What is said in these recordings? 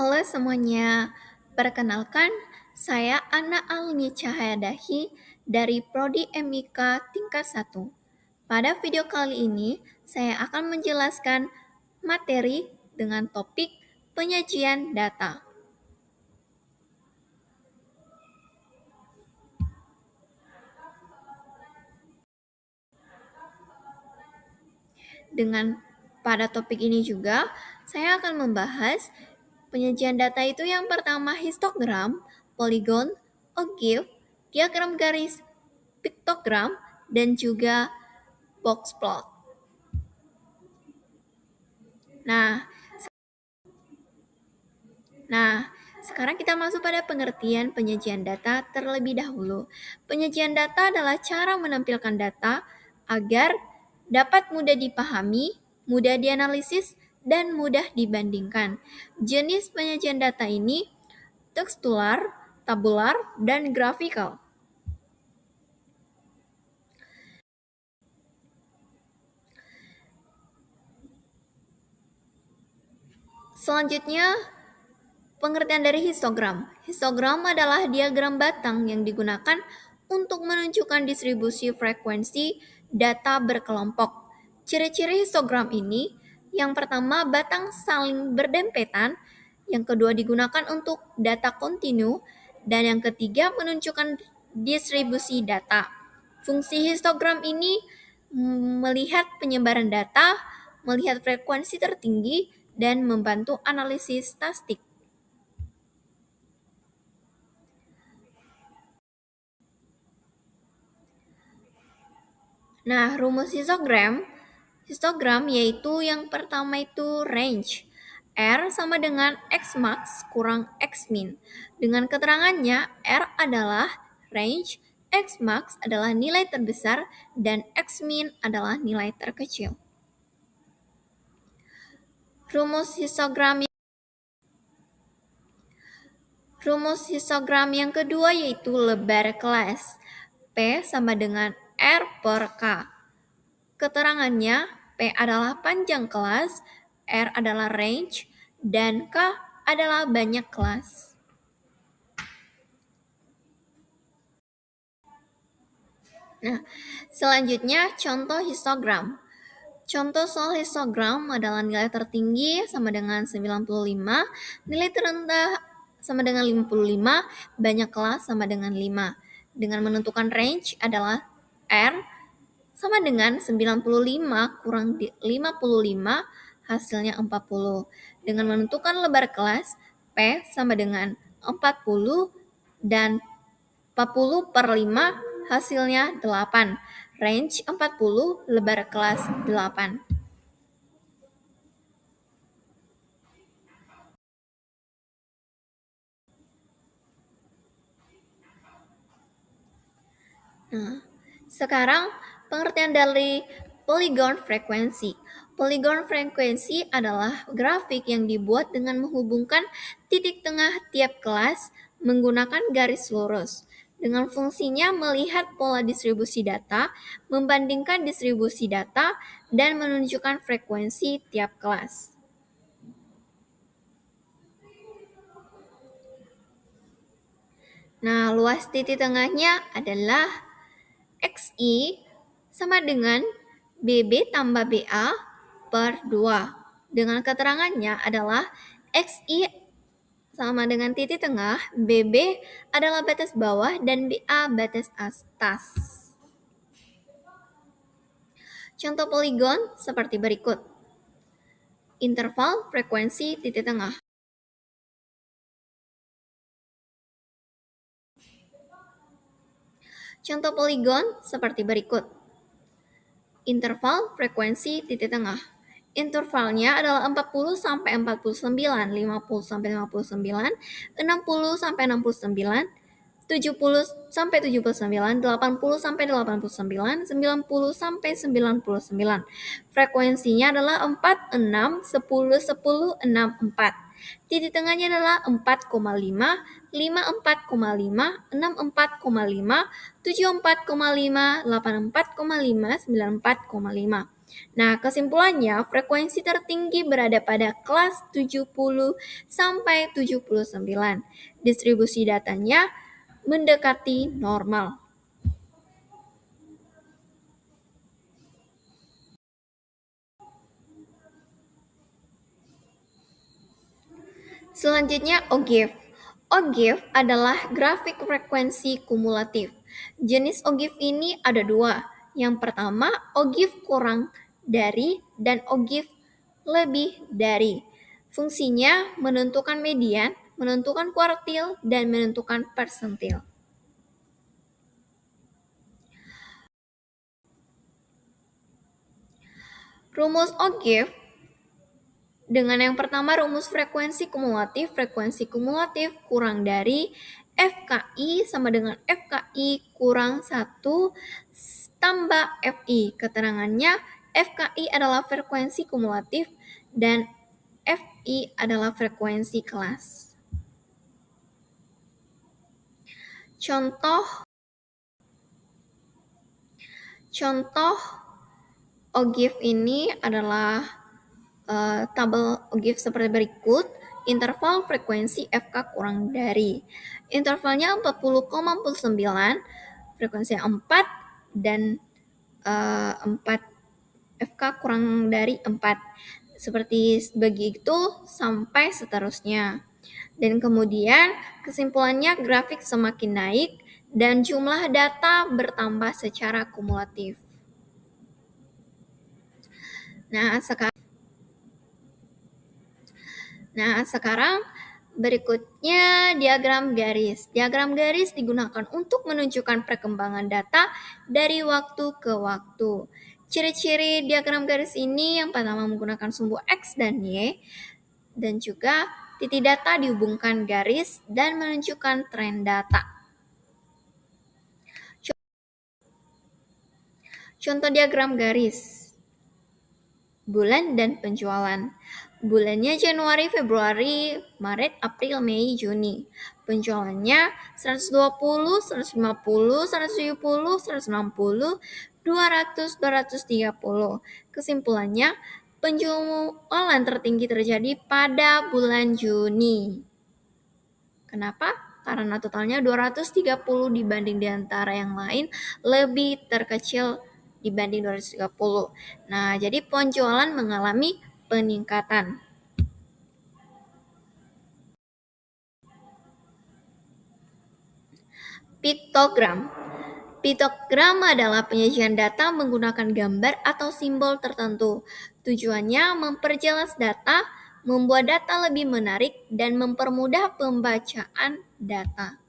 Halo semuanya, perkenalkan saya Ana Almi Cahyadahi dari Prodi MIK tingkat 1. Pada video kali ini, saya akan menjelaskan materi dengan topik penyajian data. Pada topik ini juga, saya akan membahas penyajian data itu yang pertama histogram, poligon, ogive, diagram garis, piktogram, dan juga box plot. Nah, sekarang kita masuk pada pengertian penyajian data terlebih dahulu. Penyajian data adalah cara menampilkan data agar dapat mudah dipahami, mudah dianalisis, dan mudah dibandingkan. Jenis penyajian data ini tekstual, tabular, dan grafikal. Selanjutnya, pengertian dari histogram. Histogram adalah diagram batang yang digunakan untuk menunjukkan distribusi frekuensi data berkelompok. Ciri-ciri histogram ini, yang pertama batang saling berdempetan, yang kedua digunakan untuk data kontinu, dan yang ketiga menunjukkan distribusi data. Fungsi histogram ini melihat penyebaran data, melihat frekuensi tertinggi, dan membantu analisis statistik. Nah, rumus histogram yaitu yang pertama itu range. R sama dengan X max kurang X min. Dengan keterangannya, R adalah range, X max adalah nilai terbesar, dan X min adalah nilai terkecil. Rumus histogram yang kedua yaitu lebar kelas. P sama dengan R per K. Keterangannya, P adalah panjang kelas, R adalah range, dan K adalah banyak kelas. Nah, selanjutnya contoh histogram. Contoh soal histogram adalah nilai tertinggi sama dengan 95, nilai terendah sama dengan 55, banyak kelas sama dengan 5. Dengan menentukan range adalah R sama dengan 95 kurang 55, hasilnya 40. Dengan menentukan lebar kelas, P sama dengan 40 dan 40 per 5, hasilnya 8. Range 40, lebar kelas 8. Nah, sekarang pengertian dari polygon frekuensi. Polygon frekuensi adalah grafik yang dibuat dengan menghubungkan titik tengah tiap kelas menggunakan garis lurus. Dengan fungsinya melihat pola distribusi data, membandingkan distribusi data, dan menunjukkan frekuensi tiap kelas. Nah, luas titik tengahnya adalah XI sama dengan BB tambah BA per 2. Dengan keterangannya adalah XI sama dengan titik tengah, BB adalah batas bawah, dan BA batas atas. Contoh poligon seperti berikut. Interval frekuensi titik tengah. Contoh poligon seperti berikut. Interval frekuensi titik tengah. Intervalnya adalah 40 sampai 49, 50 sampai 59, 60 sampai 69, 70 sampai 79, 80 sampai 89, 90 sampai 99. Frekuensinya adalah 4, 6, 10, 10, 6, 4. Titik tengahnya adalah 4,5, 54,5, 64,5, 74,5, 84,5, 94,5. Nah, kesimpulannya, frekuensi tertinggi berada pada kelas 70 sampai 79. Distribusi datanya mendekati normal. Selanjutnya, OGIF. OGIF adalah grafik frekuensi kumulatif. Jenis OGIF ini ada dua. Yang pertama, OGIF kurang dari dan OGIF lebih dari. Fungsinya menentukan median, menentukan kuartil, dan menentukan persentil. Rumus OGIF dengan yang pertama, rumus frekuensi kumulatif kurang dari FKI sama dengan FKI kurang 1 tambah FI. Keterangannya, FKI adalah frekuensi kumulatif dan FI adalah frekuensi kelas. Contoh OGIF ini adalah tabel OGIF seperti berikut. Interval frekuensi FK kurang dari. Intervalnya 40,49, frekuensi 4 dan 4 FK kurang dari 4. Seperti begitu sampai seterusnya. Dan kemudian kesimpulannya grafik semakin naik dan jumlah data bertambah secara kumulatif. Nah, sekarang berikutnya diagram garis. Diagram garis digunakan untuk menunjukkan perkembangan data dari waktu ke waktu. Ciri-ciri diagram garis ini yang pertama menggunakan sumbu X dan Y, dan juga titik data dihubungkan garis dan menunjukkan tren data. Contoh diagram garis. Bulan dan penjualan. Bulannya Januari, Februari, Maret, April, Mei, Juni. Penjualannya 120, 150, 170, 160, 200, 230. Kesimpulannya, penjualan tertinggi terjadi pada bulan Juni. Kenapa? Karena totalnya 230 dibanding di antara yang lain lebih terkecil dibanding 230. Nah, jadi penjualan mengalami peningkatan. Piktogram. Piktogram adalah penyajian data menggunakan gambar atau simbol tertentu. Tujuannya memperjelas data, membuat data lebih menarik, dan mempermudah pembacaan data.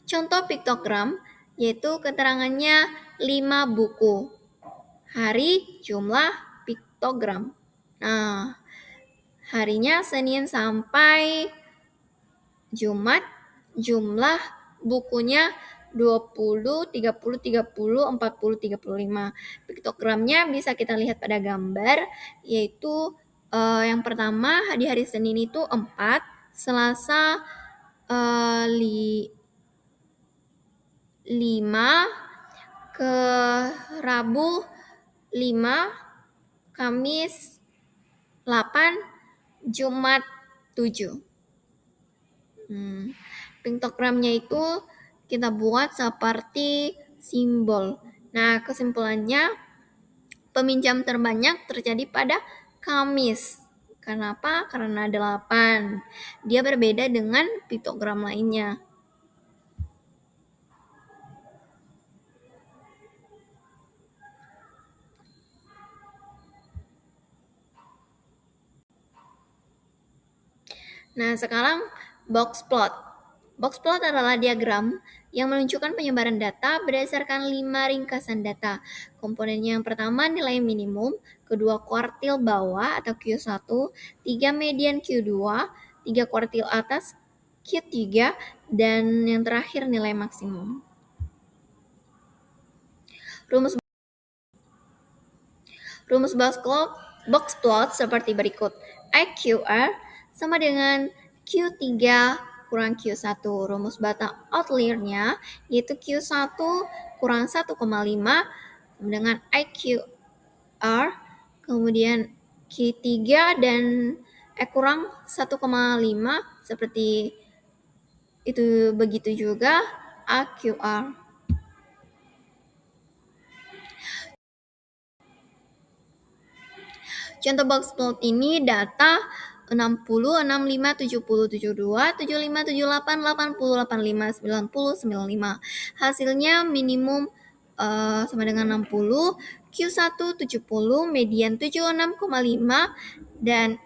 Contoh piktogram yaitu keterangannya 5 buku. Hari, jumlah, piktogram. Nah, harinya Senin sampai Jumat, jumlah bukunya 20, 30, 30, 40, 35. Piktogramnya bisa kita lihat pada gambar, yaitu yang pertama di hari Senin itu 4, Selasa 5, ke Rabu 5, Kamis 8, Jumat 7. Piktogramnya itu kita buat seperti simbol. Nah, kesimpulannya peminjam terbanyak terjadi pada Kamis. Kenapa? Karena 8. Dia berbeda dengan piktogram lainnya. Nah, sekarang box plot. Box plot adalah diagram yang menunjukkan penyebaran data berdasarkan 5 ringkasan data. Komponennya yang pertama nilai minimum, kedua kuartil bawah atau Q1, 3 median Q2, 3 kuartil atas Q3, dan yang terakhir nilai maksimum. Rumus box plot seperti berikut. IQR sama dengan Q3 kurang Q1. Rumus bata outlier-nya yaitu Q1 kurang 1,5 sama dengan IQR, kemudian Q3 dan kurang 1,5 seperti itu, begitu juga AQR. Contoh box plot ini data 60, 65, 70, 72, 75, 78, 80, 85, 90, 95. Hasilnya minimum sama dengan 60, Q1 70, median 76,5, dan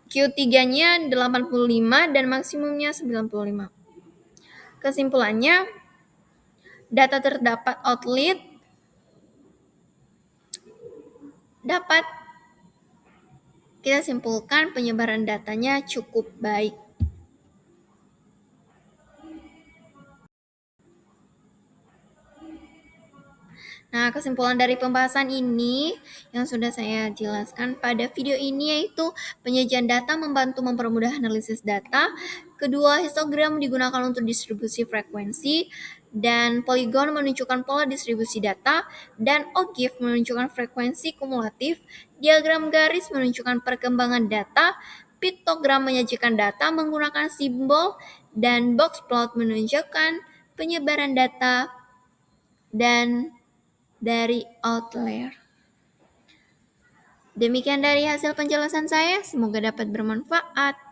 Q3-nya 85 dan maksimumnya 95. Kesimpulannya, data terdapat outlier dapat kita simpulkan penyebaran datanya cukup baik. Nah, kesimpulan dari pembahasan ini yang sudah saya jelaskan pada video ini yaitu penyajian data membantu mempermudah analisis data. Kedua, histogram digunakan untuk distribusi frekuensi, dan poligon menunjukkan pola distribusi data, dan OGIF menunjukkan frekuensi kumulatif. Diagram garis menunjukkan perkembangan data. Piktogram menyajikan data menggunakan simbol, dan box plot menunjukkan penyebaran data dan dari outlier. Demikian dari hasil penjelasan saya, semoga dapat bermanfaat.